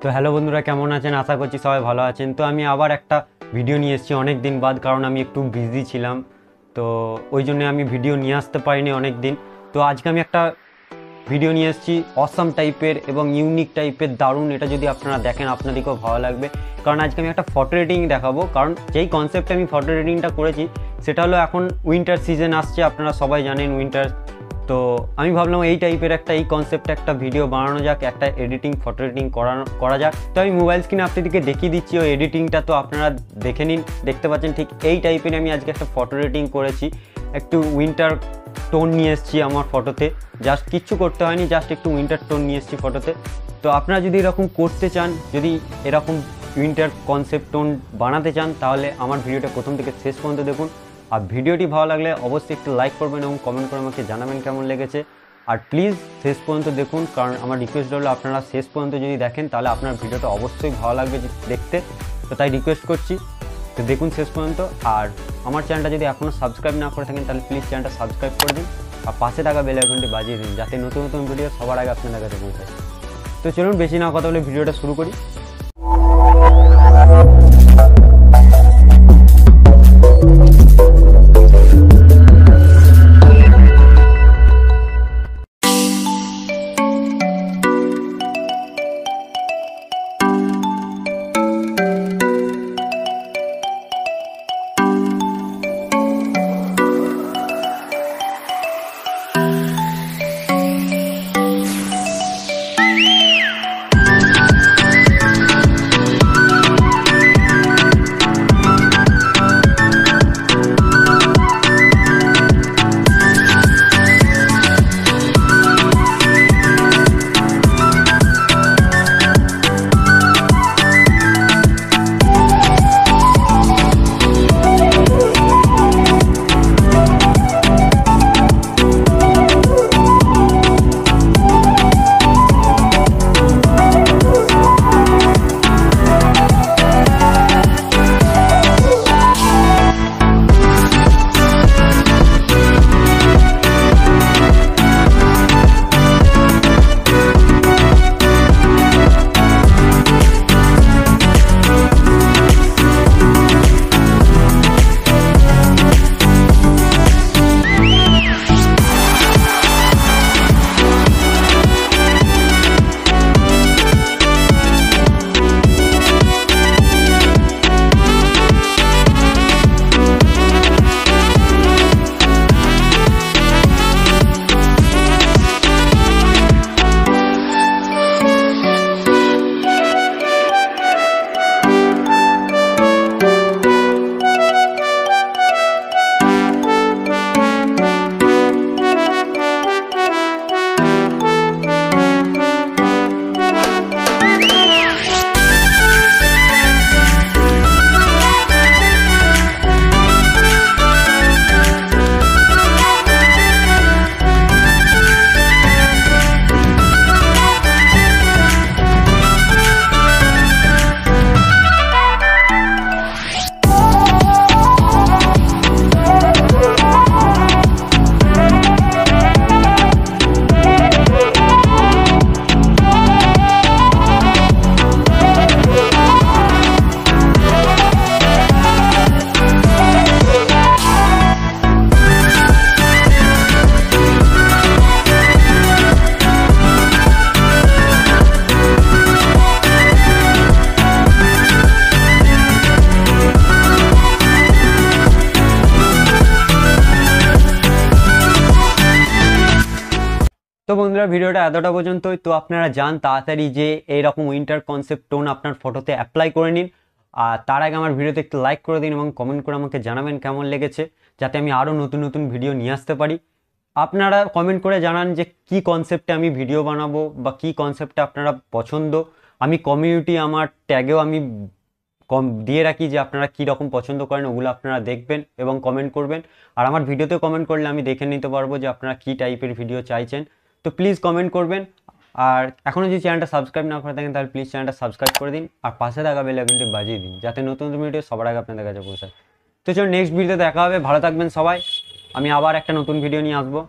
তো হ্যালো বন্ধুরা, কেমন আছেন? আশা করছি সবাই ভালো আছেন। তো আমি আবার একটা ভিডিও নিয়ে এসেছি অনেক দিন বাদ, কারণ আমি একটু বিজি ছিলাম, তো ওই জন্য আমি ভিডিও নিয়ে আসতে পারিনি অনেক দিন। তো আজকে আমি একটা ভিডিও নিয়ে এসেছি অসাম টাইপের এবং ইউনিক টাইপের, দারুণ। এটা যদি আপনারা দেখেন আপনাদেরকেও ভালো লাগবে, কারণ আজকে আমি একটা ফটো এডিটিং দেখাবো। কারণ যেই কনসেপ্টে আমি ফটো এডিটিংটা করেছি সেটা হলো, এখন উইন্টার সিজন আসছে, আপনারা সবাই জানেন উইন্টার। তো আমি ভাবলাম এই টাইপের এই কনসেপ্টে একটা ভিডিও বানানো যাক, একটা এডিটিং ফটো এডিটিং করা যাক। তো আমি মোবাইল স্ক্রিনে আপনাদেরকে দেখিয়ে দিচ্ছি ওই এডিটিংটা, তো আপনারা দেখে নিন। দেখতে পাচ্ছেন ঠিক এই টাইপের আমি আজকে একটা ফটো এডিটিং করেছি। একটু উইন্টার টোন নিয়ে এসেছি আমার ফটোতে, জাস্ট কিচ্ছু করতে হয়নি, জাস্ট একটু উইন্টার টোন নিয়ে এসেছি ফটোতে। তো আপনারা যদি এরকম করতে চান, যদি এরকম উইন্টার কনসেপ্ট টোন বানাতে চান, তাহলে আমার ভিডিওটা প্রথম থেকে শেষ পর্যন্ত দেখুন। আর ভিডিওটি ভালো লাগলে অবশ্যই একটু লাইক করবেন এবং কমেন্ট করে আমাকে জানাবেন কেমন লেগেছে। আর প্লিজ শেষ পর্যন্ত দেখুন, কারণ আমার রিকোয়েস্ট হলো আপনারা শেষ পর্যন্ত যদি দেখেন তাহলে আপনার ভিডিওটা অবশ্যই ভালো লাগবে দেখতে। তো তাই রিকোয়েস্ট করছি, তো দেখুন শেষ পর্যন্ত। আর আমার চ্যানেলটা যদি এখনও সাবস্ক্রাইব না করে থাকেন তাহলে প্লিজ চ্যানেলটা সাবস্ক্রাইব করে দিন, আর পাশে থাকা বেল আইকনটি বাজিয়ে দিন, যাতে নতুন নতুন ভিডিও সবার আগে আপনাদের কাছে পৌঁছায়। তো চলুন বেশি না কথা বলে ভিডিওটা শুরু করি। তো বন্ধুরা, ভিডিওটা এতটা পর্যন্তই। তো আপনারা যান তাড়াতাড়ি যে এইরকম উইন্টার কনসেপ্ট টোন আপনার ফটোতে অ্যাপ্লাই করে নিন। আর তার আগে আমার ভিডিওতে একটু লাইক করে দিন এবং কমেন্ট করে আমাকে জানাবেন কেমন লেগেছে, যাতে আমি আরও নতুন নতুন ভিডিও নিয়ে আসতে পারি। আপনারা কমেন্ট করে জানান যে কি কনসেপ্টে আমি ভিডিও বানাবো বা কি কনসেপ্টে আপনারা পছন্দ। আমি কমিউনিটি আমার ট্যাগেও আমি দিয়ে রাখি যে আপনারা কী রকম পছন্দ করেন, ওগুলো আপনারা দেখবেন এবং কমেন্ট করবেন। আর আমার ভিডিওতে কমেন্ট করলে আমি দেখে নিতে পারবো যে আপনারা কী টাইপের ভিডিও চাইছেন। তো প্লিজ কমেন্ট করবেন। আর এখনও যদি চ্যানেলটা সাবস্ক্রাইব না করে থাকেন তাহলে প্লিজ চ্যানেলটা সাবস্ক্রাইব করে দিন, আর পাশে থাকা বেল আইকনটি বাজিয়ে দিন, যাতে নতুন নতুন ভিডিও সবার আগে আপনাদের কাছে পৌঁছায়। তো চলুন নেক্সট ভিডিওতে দেখা হবে। ভালো থাকবেন সবাই। আমি আবার একটা নতুন ভিডিও নিয়ে আসবো।